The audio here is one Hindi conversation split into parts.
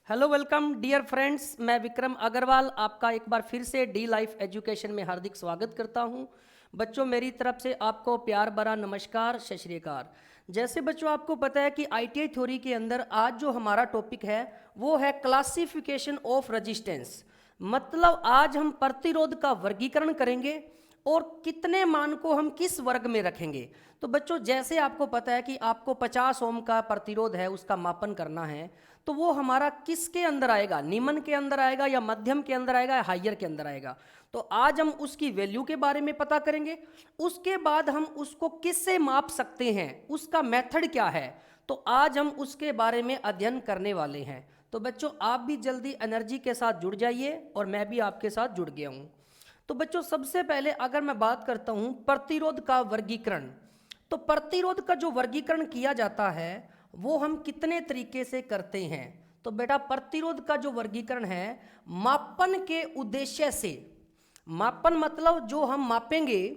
हेलो वेलकम डियर फ्रेंड्स, मैं विक्रम अग्रवाल आपका एक बार फिर से डी लाइफ एजुकेशन में हार्दिक स्वागत करता हूं। बच्चों, मेरी तरफ से आपको प्यार भरा नमस्कार, सत श्री अकाल। जैसे बच्चों आपको पता है कि आईटीआई थ्योरी के अंदर आज जो हमारा टॉपिक है वो है क्लासिफिकेशन ऑफ रेजिस्टेंस। मतलब आज हम प्रतिरोध का वर्गीकरण करेंगे और कितने मान को हम किस वर्ग में रखेंगे। तो बच्चों, जैसे आपको पता है कि आपको 50 ओम का प्रतिरोध है उसका मापन करना है, तो वो हमारा किसके अंदर आएगा? निम्न के अंदर आएगा या मध्यम के अंदर आएगा या हाइयर के अंदर आएगा? तो आज हम उसकी वैल्यू के बारे में पता करेंगे। उसके बाद हम उसको किससे माप सकते हैं, उसका मेथड क्या है, तो आज हम उसके बारे में अध्ययन करने वाले हैं। तो बच्चों, आप भी जल्दी एनर्जी के साथ जुड़ जाइए और मैं भी आपके साथ जुड़ गया हूँ। तो बच्चों, सबसे पहले अगर मैं बात करता हूँ प्रतिरोध का वर्गीकरण, तो प्रतिरोध का जो वर्गीकरण किया जाता है वो हम कितने तरीके से करते हैं। तो बेटा, प्रतिरोध का जो वर्गीकरण है मापन के उद्देश्य से, मापन मतलब जो हम मापेंगे,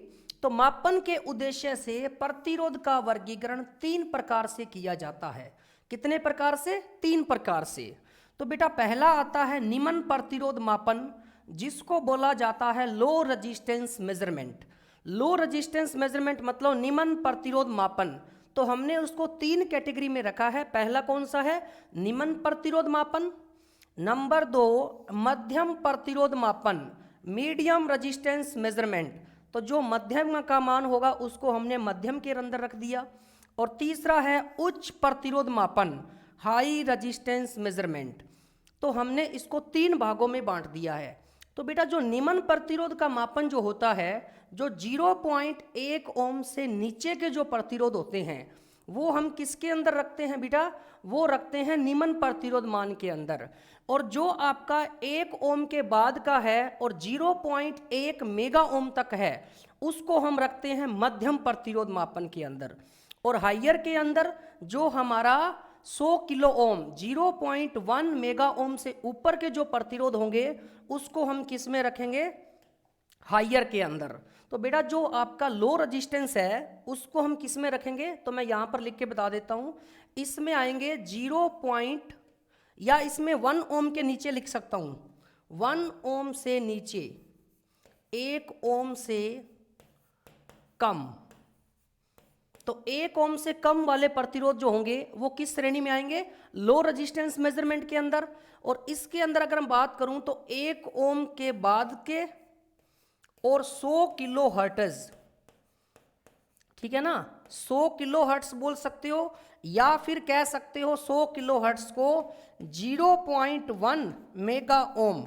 तो मापन के उद्देश्य से प्रतिरोध का वर्गीकरण 3 प्रकार से किया जाता है। कितने प्रकार से? 3 प्रकार से। तो बेटा, पहला आता है निम्न प्रतिरोध मापन, जिसको बोला जाता है low resistance measurement. Low resistance measurement मतलब निम्न प्रतिरोध मापन। तो हमने उसको 3 कैटेगरी में रखा है। पहला कौन सा है? निम्न प्रतिरोध मापन। नंबर 2, मध्यम प्रतिरोध मापन, मीडियम रेजिस्टेंस मेजरमेंट। तो जो मध्यम का मान होगा उसको हमने मध्यम के अंदर रख दिया। और तीसरा है उच्च प्रतिरोध मापन, हाई रेजिस्टेंस मेजरमेंट। तो हमने इसको 3 भागों में बांट दिया है। तो बेटा, जो निम्न प्रतिरोध का मापन जो होता है, जो 0.1 ओम से नीचे के जो प्रतिरोध होते हैं वो हम किसके अंदर रखते हैं बेटा? वो रखते हैं निम्न प्रतिरोध मान के अंदर। और जो आपका 1 ओम के बाद का है और 0.1 मेगा ओम तक है उसको हम रखते हैं मध्यम प्रतिरोध मापन के अंदर। और हाइयर के अंदर जो हमारा 100 किलो ओम, 0.1 मेगा ओम से ऊपर के जो प्रतिरोध होंगे उसको हम किस में रखेंगे? हाइयर के अंदर। तो बेटा, जो आपका लो रेजिस्टेंस है उसको हम किस में रखेंगे? तो मैं यहां पर लिख के बता देता हूं। इसमें आएंगे 0 पॉइंट, या इसमें 1 ओम के नीचे लिख सकता हूं, 1 ओम से नीचे, 1 ओम से कम। तो 1 ओम से कम वाले प्रतिरोध जो होंगे वो किस श्रेणी में आएंगे? लो रेजिस्टेंस मेजरमेंट के अंदर। और इसके अंदर अगर हम बात करूं तो 1 ओम के बाद के और 100 किलो हर्ट्ज, ठीक है ना, 100 किलो हर्ट्ज बोल सकते हो, या फिर कह सकते हो 100 किलो हर्ट्ज को 0.1 मेगा ओम।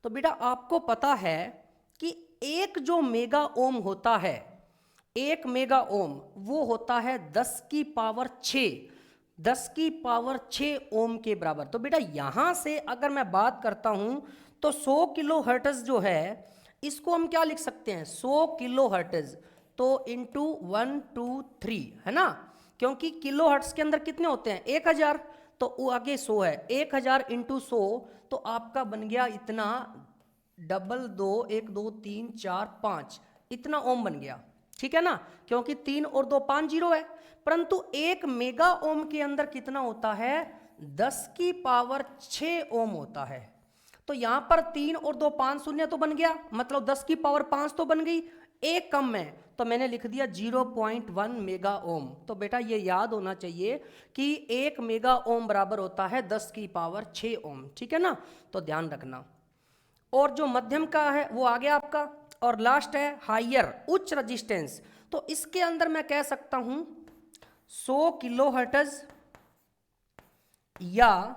तो बेटा, आपको पता है कि एक जो मेगा ओम होता है, 1 मेगा ओम वो होता है 10 की पावर 6, 10 की पावर 6 ओम के बराबर। तो बेटा, यहां से अगर मैं बात करता हूं तो 100 किलो हर्ट्ज जो है इसको हम क्या लिख सकते हैं? 100 किलो हर्ट्ज तो इंटू 123, है ना, क्योंकि किलो हर्ट्ज के अंदर कितने होते हैं? 1000। तो वो आगे 100 है, 1000 इंटू 100, तो आपका बन गया इतना, 2 2 1 2 3 4 5, इतना ओम बन गया, ठीक है ना, क्योंकि 3 और 2 5 जीरो है। परंतु 1 मेगा ओम के अंदर कितना होता है? 10 की पावर 6 ओम होता है। तो यहां पर 3 और 2 5 शून्य तो बन गया, मतलब 10 की पावर 5 तो बन गई, एक कम है तो मैंने लिख दिया 0.1 मेगा ओम। तो बेटा, ये याद होना चाहिए कि 1 मेगा ओम बराबर होता है 10 की पावर 6 ओम, ठीक है ना, तो ध्यान रखना। और जो मध्यम का है वो आ गया आपका। और लास्ट है हाइयर, उच्च रेजिस्टेंस। तो इसके अंदर मैं कह सकता हूं 100 किलो हर्ट्ज या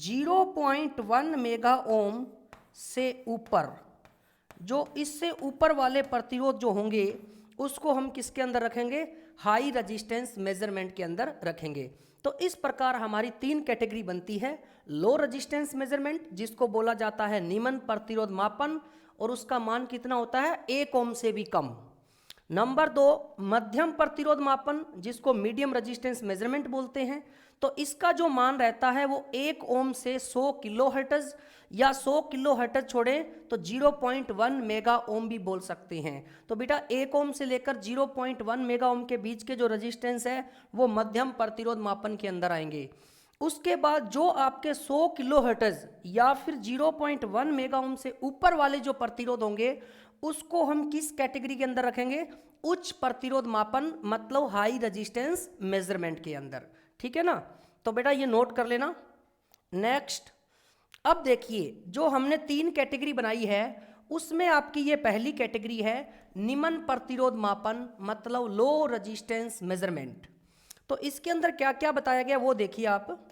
0.1 मेगा ओम से ऊपर, जो इससे ऊपर वाले प्रतिरोध जो होंगे उसको हम किसके अंदर रखेंगे? हाई रेजिस्टेंस मेजरमेंट के अंदर रखेंगे। तो इस प्रकार हमारी 3 कैटेगरी बनती है। लो रेजिस्टेंस मेजरमेंट, जिसको बोला जाता है निम्न प्रतिरोध मापन, और उसका मान कितना होता है? 1 ओम से भी कम। नंबर 2, मध्यम प्रतिरोध मापन, जिसको मीडियम रेजिस्टेंस मेजरमेंट बोलते हैं। तो इसका जो मान रहता है वो 1 ओम से 100 किलो हर्ट्ज, या 100 किलो हर्ट्ज छोड़ें तो 0.1 मेगा ओम भी बोल सकते हैं। तो बेटा, 1 ओम से लेकर 0.1 मेगा ओम के बीच के जो रेजिस्टेंस है वो मध्यम प्रतिरोध मापन के अंदर आएंगे। उसके बाद जो आपके 100 किलो हर्ट्ज या फिर 0.1 मेगा ओम से ऊपर वाले जो प्रतिरोध होंगे उसको हम किस कैटेगरी के अंदर रखेंगे? उच्च प्रतिरोध मापन, मतलब हाई रेजिस्टेंस मेजरमेंट के अंदर। ठीक है ना, तो बेटा ये नोट कर लेना। नेक्स्ट, अब देखिए जो हमने 3 कैटेगरी बनाई है उसमें आपकी ये पहली कैटेगरी है निम्न प्रतिरोध मापन, मतलब लो रेजिस्टेंस मेजरमेंट। तो इसके अंदर क्या क्या बताया गया वो देखिए आप।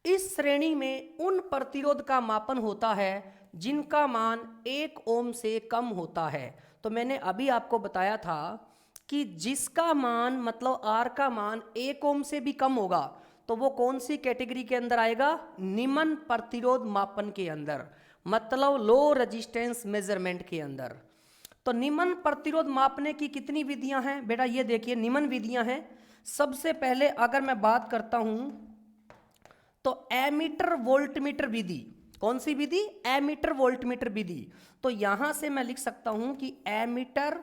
इस श्रेणी में उन प्रतिरोध का मापन होता है जिनका मान 1 ओम से कम होता है। तो मैंने अभी आपको बताया था कि जिसका मान, मतलब आर का मान 1 ओम से भी कम होगा तो वो कौन सी कैटेगरी के अंदर आएगा? निम्न प्रतिरोध मापन के अंदर, मतलब लो रेजिस्टेंस मेजरमेंट के अंदर। तो निम्न प्रतिरोध मापने की कितनी विधियां हैं बेटा? ये देखिए निम्न विधियां हैं। सबसे पहले अगर मैं बात करता हूं तो एमीटर वोल्टमीटर विधि। कौन सी विधि? एमीटर वोल्टमीटर विधि। तो यहां से मैं लिख सकता हूं कि एमीटर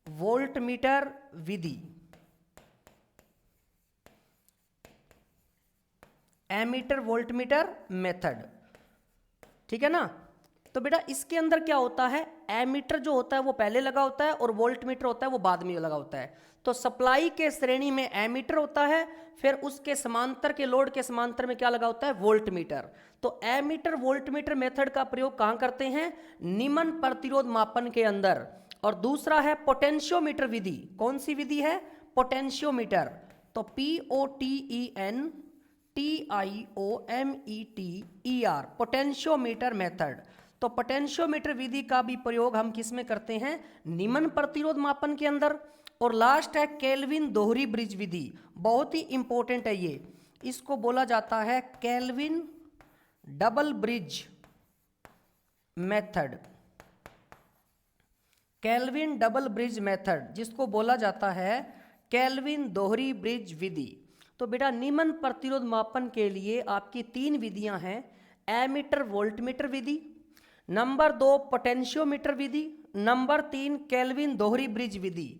वोल्टमीटर विधि, एमीटर वोल्टमीटर मेथड। ठीक है ना। तो बेटा इसके अंदर क्या होता है, एमीटर जो होता है वो पहले लगा होता है और वोल्टमीटर होता है वो बाद में लगा होता है। तो सप्लाई के श्रेणी में एमीटर होता है, फिर उसके समांतर के लोड के समांतर में क्या लगा होता है? वोल्टमीटर। तो एमीटर वोल्टमीटर मेथड का प्रयोग कहां करते हैं? निम्न प्रतिरोध मापन के अंदर। और दूसरा है पोटेंशियोमीटर विधि। कौन सी विधि है? पोटेंशियोमीटर। तो POTENTIOMETER, पोटेंशियोमीटर मेथड। तो पोटेंशियोमीटर विधि का भी प्रयोग हम किस में करते हैं? निम्न प्रतिरोध मापन के अंदर। और लास्ट है केल्विन दोहरी ब्रिज विधि। बहुत ही इंपॉर्टेंट है ये, इसको बोला जाता है kelvin double bridge method. Kelvin double bridge method जिसको बोला जाता है केल्विन दोहरी ब्रिज विधि। तो बेटा निम्न प्रतिरोध मापन के लिए आपकी 3 विधियां हैं। एमीटर वोल्टमीटर विधि, नंबर 2 पोटेंशियोमीटर विधि, नंबर 3 केल्विन दोहरी ब्रिज विधि।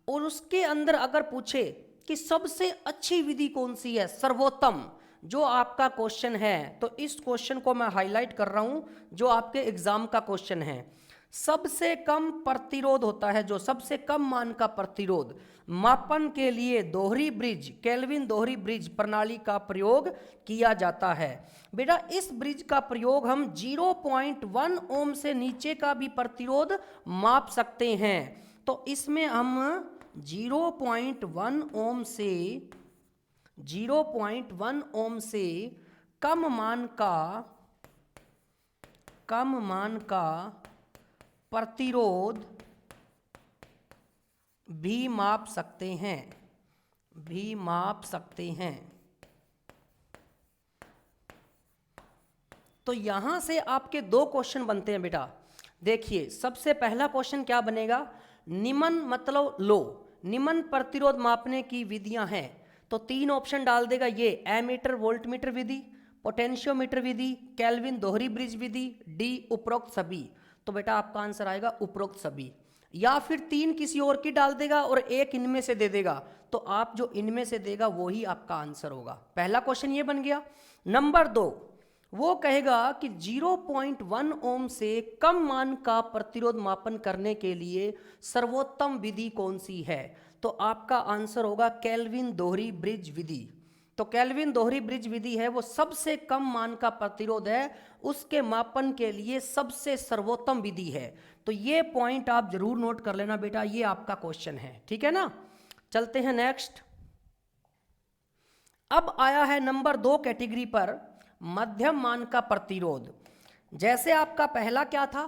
और उसके अंदर अगर पूछे कि सबसे अच्छी विधि कौन सी है, सर्वोत्तम, जो आपका क्वेश्चन है, तो इस क्वेश्चन को मैं हाईलाइट कर रहा हूं जो आपके एग्जाम का क्वेश्चन है। सबसे कम प्रतिरोध होता है, जो सबसे कम मान का प्रतिरोध मापन के लिए दोहरी ब्रिज, केल्विन दोहरी ब्रिज प्रणाली का प्रयोग किया जाता है। बेटा इस ब्रिज का प्रयोग हम 0.1 ओम से नीचे का भी प्रतिरोध माप सकते हैं। तो इसमें हम 0.1 ओम से कम मान का प्रतिरोध भी माप सकते हैं। तो यहां से आपके 2 क्वेश्चन बनते हैं बेटा। देखिए सबसे पहला क्वेश्चन क्या बनेगा? निम्न मतलब लो, निम्न प्रतिरोध मापने की विधियां हैं। तो 3 ऑप्शन डाल देगा ये, एमीटर वोल्टमीटर विधि, पोटेंशियोमीटर विधि, केल्विन दोहरी ब्रिज विधि, डी उपरोक्त सभी। तो बेटा आपका आंसर आएगा उपरोक्त सभी। या फिर 3 किसी और की डाल देगा और 1 इनमें से दे देगा, तो आप जो इनमें से देगा वो ही आपका आंसर होगा। पहला क्वेश्चन ये बन गया। नंबर 2 वो कहेगा कि 0.1 ओम से कम मान का प्रतिरोध मापन करने के लिए सर्वोत्तम विधि कौन सी है? तो आपका आंसर होगा केल्विन दोहरी ब्रिज विधि। तो केल्विन दोहरी ब्रिज विधि है वो सबसे कम मान का प्रतिरोध है, उसके मापन के लिए सबसे सर्वोत्तम विधि है। तो ये पॉइंट आप जरूर नोट कर लेना बेटा, ये आपका क्वेश्चन है। ठीक है ना। चलते हैं नेक्स्ट। अब आया है नंबर 2 कैटेगरी पर, मध्यम मान का प्रतिरोध। जैसे आपका पहला क्या था?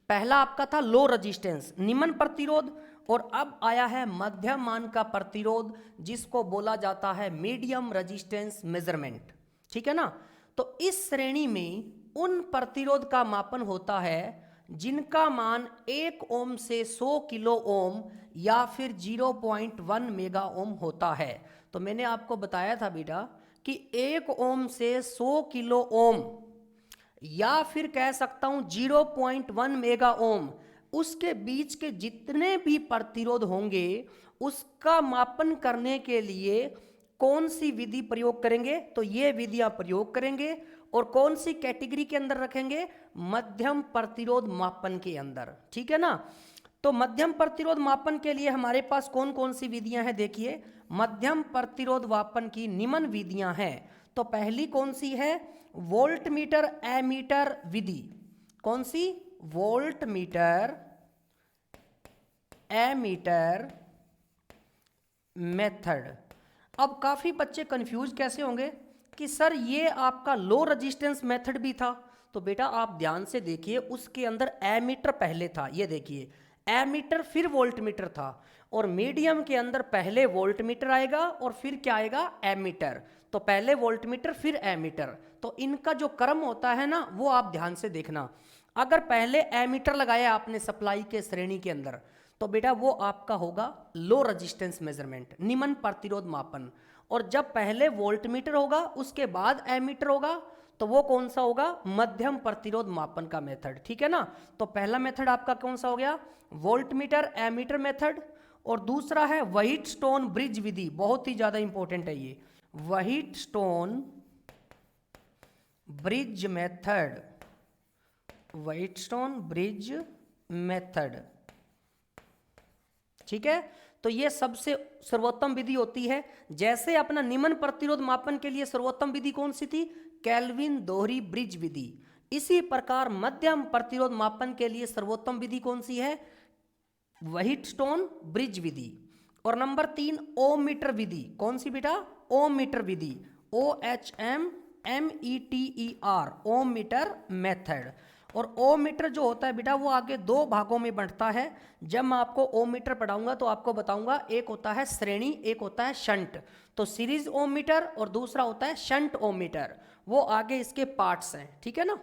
पहला आपका था लो रेजिस्टेंस, निम्न प्रतिरोध। और अब आया है मध्यम मान का प्रतिरोध जिसको बोला जाता है मीडियम रेजिस्टेंस मेजरमेंट। ठीक है ना। तो इस श्रेणी में उन प्रतिरोध का मापन होता है जिनका मान 1 ओम से 100 किलो ओम या फिर 0.1 मेगा ओम होता है। तो मैंने आपको बताया था बेटा कि 1 ओम से 100 किलो ओम या फिर कह सकता हूं 0.1 मेगा ओम, उसके बीच के जितने भी प्रतिरोध होंगे उसका मापन करने के लिए कौन सी विधि प्रयोग करेंगे, तो ये विधियां प्रयोग करेंगे और कौन सी कैटेगरी के अंदर रखेंगे, मध्यम प्रतिरोध मापन के अंदर, ठीक है ना। तो मध्यम प्रतिरोध मापन के लिए हमारे पास कौन कौन सी विधियां हैं, देखिए मध्यम प्रतिरोध मापन की निम्न विधियां हैं। तो पहली कौन सी है, वोल्ट मीटर एमीटर विधि। कौन सी, वोल्ट मीटर एमीटर मेथड। अब काफी बच्चे कंफ्यूज कैसे होंगे कि सर ये आपका लो रेजिस्टेंस मेथड भी था। तो बेटा आप ध्यान से देखिए, उसके अंदर एमीटर पहले था, ये देखिए एमीटर फिर वोल्ट मीटर था, और मीडियम के अंदर पहले वोल्ट मीटर आएगा और फिर क्या आएगा, एमीटर। तो पहले वोल्ट मीटर फिर एमीटर, तो इनका जो क्रम होता है ना वो आप ध्यान से देखना। अगर पहले एमीटर लगाया आपने सप्लाई के श्रेणी के अंदर, तो बेटा वो आपका होगा लो रेजिस्टेंस मेजरमेंट, निम्न प्रतिरोध मापन। और जब पहले वोल्ट मीटर होगा उसके बाद एमीटर होगा, तो वो कौन सा होगा, मध्यम प्रतिरोध मापन का मेथड, ठीक है ना। तो पहला मेथड आपका कौन सा हो गया, वोल्ट मीटर एमीटर मेथड। और दूसरा है व्हाइटस्टोन ब्रिज विधि, बहुत ही ज्यादा इंपॉर्टेंट है ये, व्हाइटस्टोन ब्रिज मेथड, व्हाइटस्टोन ब्रिज मेथड, ठीक है। तो ये सबसे सर्वोत्तम विधि होती है। जैसे अपना निम्न प्रतिरोध मापन के लिए सर्वोत्तम विधि कौन सी थी, केल्विन दोहरी ब्रिज विधि। इसी प्रकार मध्यम प्रतिरोध मापन के लिए सर्वोत्तम विधि कौन सी है, व्हाइटस्टोन ब्रिज विधि। और नंबर 3 ओम मीटर विधि। कौन सी बेटा, ओम मीटर विधि, OHMMETER, ओम मीटर मेथड। और ओम मीटर जो होता है बेटा वो आगे दो भागों में बढ़ता है। जब मैं आपको ओम मीटर पढ़ाऊंगा तो आपको बताऊंगा, एक होता है श्रेणी, एक होता है शंट। तो सीरीज ओम मीटर और दूसरा होता है शंट ओम मीटर, वो आगे इसके पार्ट्स हैं, ठीक है ना।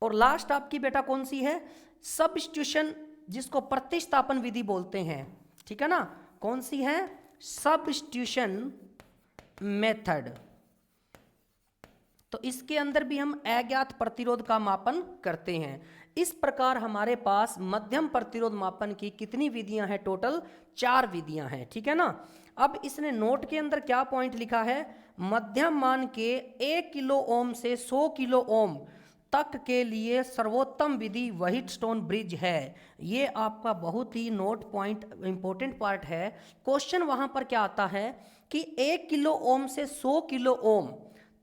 और लास्ट आपकी बेटा कौन सी है, सब्स्टिट्यूशन, जिसको प्रतिस्थापन विधि बोलते हैं, ठीक है ना। कौन सी है, सब्स्टिट्यूशन मेथड। तो इसके अंदर भी हम अज्ञात प्रतिरोध का मापन करते हैं। इस प्रकार हमारे पास मध्यम प्रतिरोध मापन की कितनी विधियां हैं, टोटल 4 विधियां हैं, ठीक है ना। अब इसने नोट के अंदर क्या पॉइंट लिखा है, मध्यम मान के 1 किलो ओम से 100 किलो ओम तक के लिए सर्वोत्तम विधि व्हाइटस्टोन ब्रिज है। ये आपका बहुत ही नोट पॉइंट इंपॉर्टेंट पार्ट है। क्वेश्चन वहां पर क्या आता है कि 1 किलो ओम से 100 किलो ओम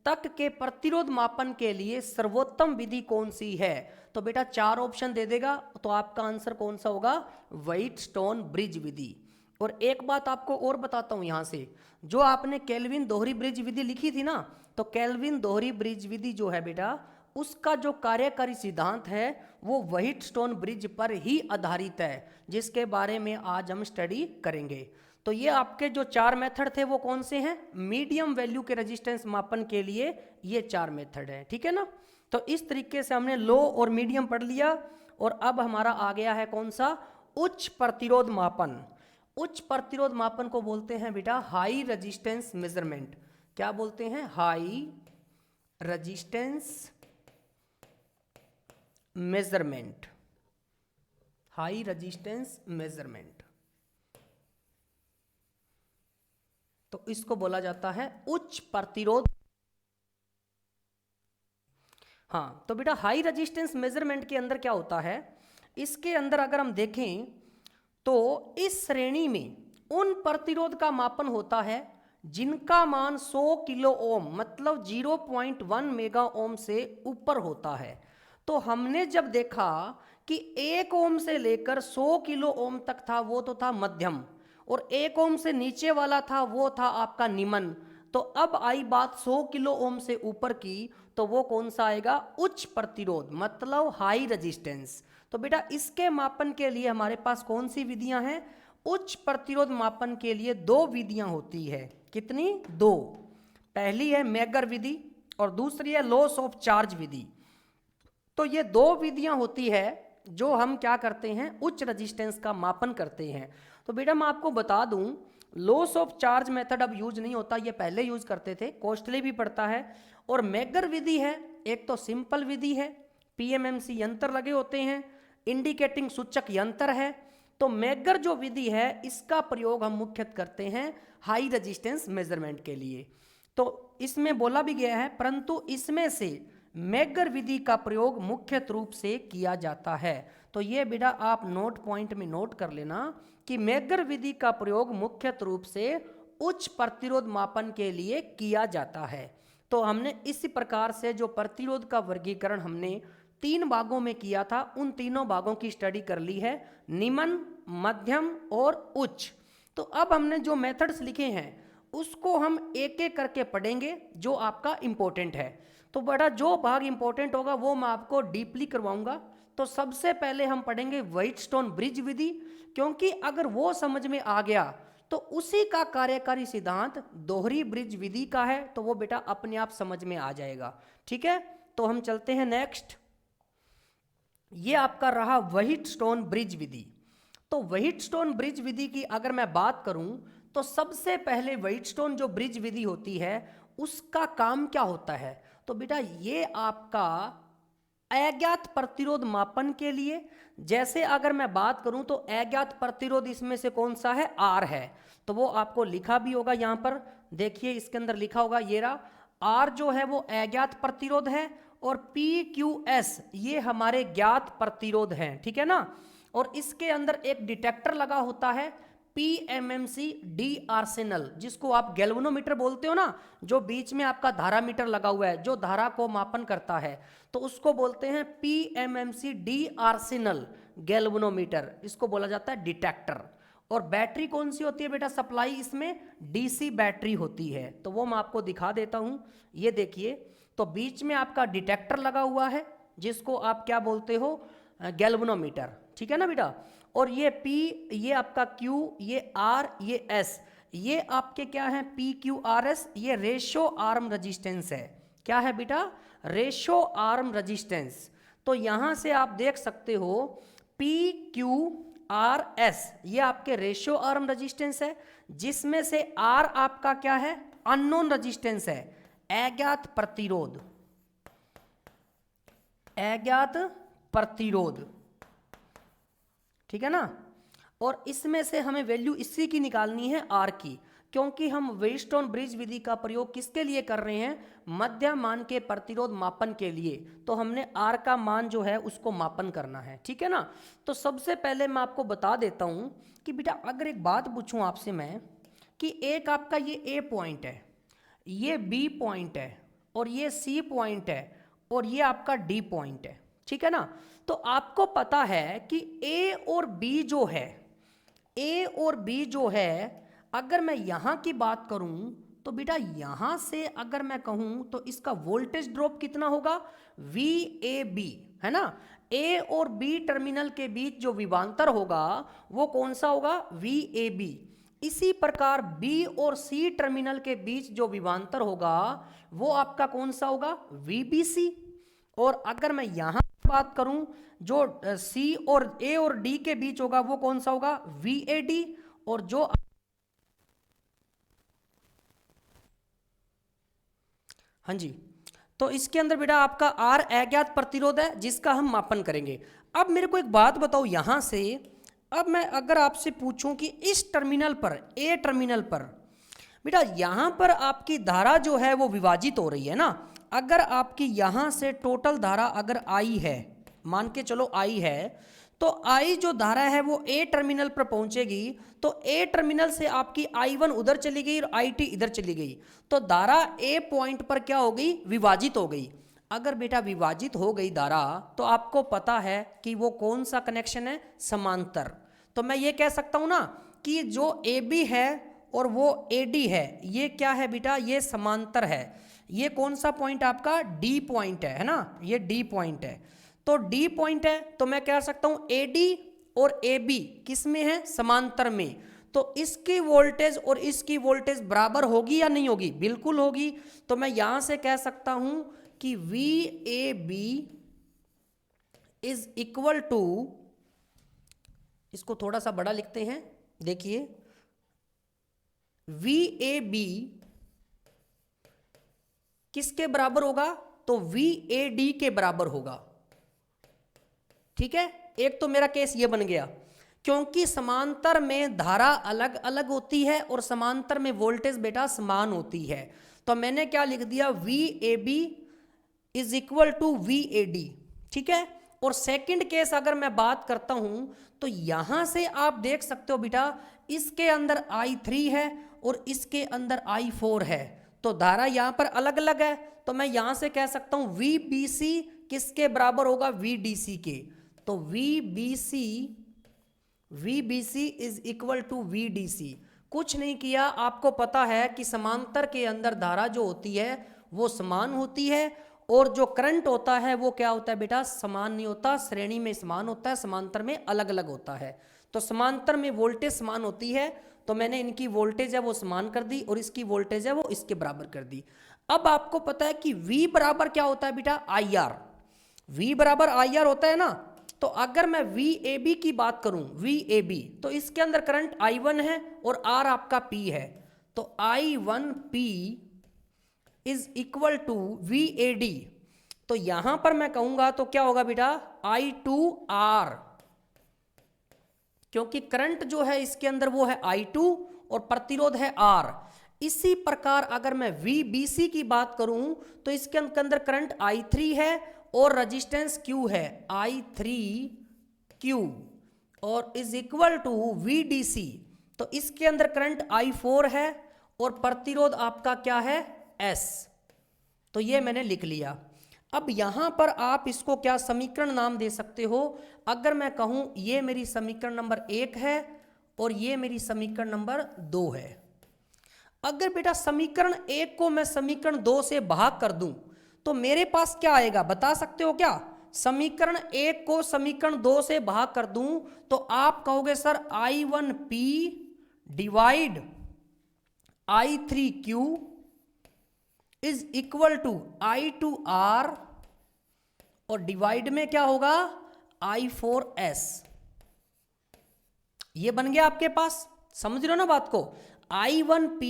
तक के प्रतिरोध मापन के लिए सर्वोत्तम विधि कौन सी है। तो बेटा 4 ऑप्शन दे देगा, तो आपका आंसर कौन सा होगा, व्हाइटस्टोन ब्रिज विधि। और एक बात आपको और बताता हूं यहां से, जो आपने केल्विन दोहरी ब्रिज विधि लिखी थी ना, तो केल्विन दोहरी ब्रिज विधि जो है बेटा, उसका जो कार्यकारी सिद्धांत है वो व्हाइटस्टोन ब्रिज पर ही आधारित है, जिसके बारे में आज हम स्टडी करेंगे। तो ये आपके जो 4 मेथड थे वो कौन से हैं, मीडियम वैल्यू के रेजिस्टेंस मापन के लिए ये 4 मेथड है, ठीक है ना। तो इस तरीके से हमने लो और मीडियम पढ़ लिया। और अब हमारा आ गया है कौन सा, उच्च प्रतिरोध मापन। उच्च प्रतिरोध मापन को बोलते हैं बेटा हाई रेजिस्टेंस मेजरमेंट। क्या बोलते हैं, high resistance measurement, high resistance measurement. तो इसको बोला जाता है उच्च प्रतिरोध। हाँ, तो बेटा हाई रेजिस्टेंस मेजरमेंट के अंदर क्या होता है, इसके अंदर अगर हम देखें तो इस श्रेणी में उन प्रतिरोध का मापन होता है जिनका मान 100 किलो ओम मतलब 0.1 मेगा ओम से ऊपर होता है। तो हमने जब देखा कि 1 ओम से लेकर 100 किलो ओम तक था वो तो था मध्यम, और 1 ओम से नीचे वाला था वो था आपका निम्न। तो अब आई बात 100 किलो ओम से ऊपर की, तो वो कौन सा आएगा, उच्च प्रतिरोध मतलब हाई रेजिस्टेंस। तो बेटा इसके मापन के लिए हमारे पास कौन सी विधियां हैं, उच्च प्रतिरोध मापन के लिए 2 विधियां होती है। कितनी, 2। पहली है मैगर विधि और दूसरी है लॉस ऑफ चार्ज विधि। तो ये 2 विधियां होती है जो हम क्या करते हैं, उच्च रेजिस्टेंस का मापन करते हैं। तो बेटा मैं आपको बता दूं, लॉस ऑफ चार्ज मेथड अब यूज नहीं होता, ये पहले यूज करते थे, कॉस्टली भी पड़ता है। और मैगर विधि है, एक तो सिंपल विधि है, PMMC यंत्र लगे होते हैं, इंडिकेटिंग सूचक यंत्र है, तो मैगर जो विधि है इसका प्रयोग हम मुख्यतः करते हैं हाई रेजिस्टेंस मेजरमेंट के लिए। तो इसमें बोला भी गया है, परंतु इसमें से मैगर विधि का प्रयोग मुख्य रूप से किया जाता है। तो ये बेटा आप नोट पॉइंट में नोट कर लेना कि मैगर विधि का प्रयोग मुख्य रूप से उच्च प्रतिरोध मापन के लिए किया जाता है। तो हमने इसी प्रकार से जो प्रतिरोध का वर्गीकरण हमने 3 भागों में किया था, उन तीनों भागों की स्टडी कर ली है, निम्न, मध्यम और उच्च। तो अब हमने जो मेथड्स लिखे हैं उसको हम एक एक करके पढ़ेंगे जो आपका इंपॉर्टेंट है। तो बेटा जो भाग इंपॉर्टेंट होगा वो मैं आपको डीपली करवाऊंगा। तो सबसे पहले हम पढ़ेंगे व्हाइटस्टोन ब्रिज विधि, क्योंकि अगर वो समझ में आ गया तो उसी का कार्यकारी सिद्धांत दोहरी ब्रिज विधि का है, तो वो बेटा अपने आप समझ में आ जाएगा। ठीक है, तो हम चलते हैं नेक्स्ट। ये आपका रहा व्हाइटस्टोन ब्रिज विधि। तो व्हाइटस्टोन ब्रिज विधि की अगर मैं बात करूं तो सबसे पहले व्हाइटस्टोन जो ब्रिज विधि होती है उसका काम क्या होता है? तो बेटा ये आपका अज्ञात प्रतिरोध मापन के लिए, जैसे अगर मैं बात करूं तो अज्ञात प्रतिरोध इसमें से कौन सा है? आर है। तो वो आपको लिखा भी होगा यहां पर, देखिए इसके अंदर लिखा होगा, ये रहा आर जो है वो अज्ञात प्रतिरोध है और पी क्यू एस ये हमारे ज्ञात प्रतिरोध हैं। ठीक है ना। और इसके अंदर एक डिटेक्टर लगा होता है PMMC डी आर्सेनल, जिसको आप गैल्वेनोमीटर बोलते हो ना, जो बीच में आपका धारा मीटर लगा हुआ है जो धारा को मापन करता है, तो उसको बोलते हैं PMMC डी आर्सेनल गैल्वेनोमीटर, इसको बोला जाता है डिटेक्टर। और बैटरी कौन सी होती है बेटा? सप्लाई इसमें DC बैटरी होती है। तो वो मैं आपको दिखा देता हूं, ये देखिए। तो बीच में आपका डिटेक्टर लगा हुआ है जिसको आप क्या बोलते हो? गैल्वेनोमीटर। ठीक है ना बेटा। और ये P, ये आपका Q, ये R, ये S, ये आपके क्या है? PQRS, ये रेशो आर्म रेजिस्टेंस है। क्या है बेटा? Ratio arm resistance. तो यहां से आप देख सकते हो PQRS ये आपके रेशो आर्म रेजिस्टेंस है, जिसमें से R आपका क्या है? अननोन रेजिस्टेंस है, अज्ञात प्रतिरोध, अज्ञात प्रतिरोध। ठीक है ना। और इसमें से हमें वैल्यू इसी की निकालनी है आर की, क्योंकि हम व्हाइटस्टोन ब्रिज विधि का प्रयोग किसके लिए कर रहे हैं? मध्यम मान के प्रतिरोध मापन के लिए। तो हमने आर का मान जो है उसको मापन करना है। ठीक है ना। तो सबसे पहले मैं आपको बता देता हूं कि बेटा अगर एक बात पूछूं आपसे मैं कि एक आपका ये ए पॉइंट है, ये बी पॉइंट है और ये सी पॉइंट है और ये आपका डी पॉइंट है। ठीक है ना। तो आपको पता है कि ए और बी जो है, ए और बी जो है, अगर मैं यहां की बात करूं तो बेटा यहां से अगर मैं कहूं तो इसका वोल्टेज ड्रॉप कितना होगा? VAB, है ना। ए और बी टर्मिनल के बीच जो विभवांतर होगा वो कौन सा होगा? VAB। इसी प्रकार बी और सी टर्मिनल के बीच जो विभवांतर होगा वो आपका कौन सा होगा? VBC। और अगर मैं यहां बात करूं जो सी और ए और डी के बीच होगा वो कौन सा होगा? VAD। और जो हाँ जी, तो इसके अंदर बेटा आपका R अज्ञात प्रतिरोध है जिसका हम मापन करेंगे। अब मेरे को एक बात बताओ यहां से, अब मैं अगर आपसे पूछूं कि इस टर्मिनल पर, ए टर्मिनल पर बेटा यहां पर आपकी धारा जो है वो विभाजित हो रही है ना। अगर आपकी यहां से टोटल धारा अगर I है, मान के चलो I है, तो I जो धारा है वो A टर्मिनल पर पहुंचेगी, तो A टर्मिनल से आपकी I1 उधर चली गई और IT इधर चली गई, तो धारा A पॉइंट पर क्या हो गई? विभाजित हो गई। अगर बेटा विभाजित हो गई धारा तो आपको पता है कि वो कौन सा कनेक्शन है? समांतर। तो मैं ये कह सकता हूं ना कि जो AB है और वो AD है, ये क्या है बेटा? ये समांतर है। ये कौन सा पॉइंट आपका? D पॉइंट है ना, ये D पॉइंट है। तो D पॉइंट है तो मैं कह सकता हूं AD और AB किस में है? समांतर में। तो इसकी वोल्टेज और इसकी वोल्टेज बराबर होगी या नहीं होगी? बिल्कुल होगी। तो मैं यहां से कह सकता हूं कि VAB इज इक्वल टू, इसको थोड़ा सा बड़ा लिखते हैं, देखिए VAB किसके बराबर होगा? तो VAD के बराबर होगा। ठीक है, एक तो मेरा केस ये बन गया क्योंकि समांतर में धारा अलग अलग होती है और समांतर में वोल्टेज बेटा समान होती है। तो मैंने क्या लिख दिया, V A B is equal to V A D, ठीक है। और सेकंड केस अगर मैं बात करता हूं तो यहां से आप देख सकते हो बेटा, इसके अंदर I3 है और इसके अंदर I4 है, तो धारा यहां पर अलग अलग है। तो मैं यहां से कह सकता हूं वी बी सी किसके बराबर होगा, वी डी सी के। तो V B C is equal to V D C. कुछ नहीं किया, आपको पता है कि समांतर के अंदर धारा जो होती है वो समान होती है और जो करंट होता है वो क्या होता है बेटा, समान नहीं होता, श्रेणी में समान होता है, समांतर में अलग अलग होता है। तो समांतर में वोल्टेज समान होती है, तो मैंने इनकी वोल्टेज है वो समान कर दी और इसकी वोल्टेज है वो इसके बराबर कर दी। अब आपको पता है कि V बराबर क्या होता है बेटा, IR। V बराबर IR होता है ना। तो अगर मैं VAB की बात करूं, VAB, तो इसके अंदर करंट I1 है और R आपका P है। तो I1P is equal to VAD। तो यहां पर मैं कहूंगा तो क्या होगा बेटा, I2R, क्योंकि करंट जो है इसके अंदर वो है I2 और प्रतिरोध है R। इसी प्रकार अगर मैं VBC की बात करूं तो इसके अंदर करंट I3 है और रेजिस्टेंस Q है, I3Q, और इज इक्वल टू VDC। तो इसके अंदर करंट I4 है और प्रतिरोध आपका क्या है, S। तो ये मैंने लिख लिया। अब यहां पर आप इसको क्या समीकरण नाम दे सकते हो, अगर मैं कहूं ये मेरी समीकरण नंबर 1 है और ये मेरी समीकरण नंबर 2 है। अगर बेटा समीकरण 1 को मैं समीकरण 2 से भाग कर दूं तो मेरे पास क्या आएगा, बता सकते हो क्या? समीकरण 1 को समीकरण 2 से भाग कर दूं तो आप कहोगे sir I1P divide I3Q is equal to I2R और डिवाइड में क्या होगा, I4S। ये बन गया आपके पास, समझ रहे हो ना बात को। I1P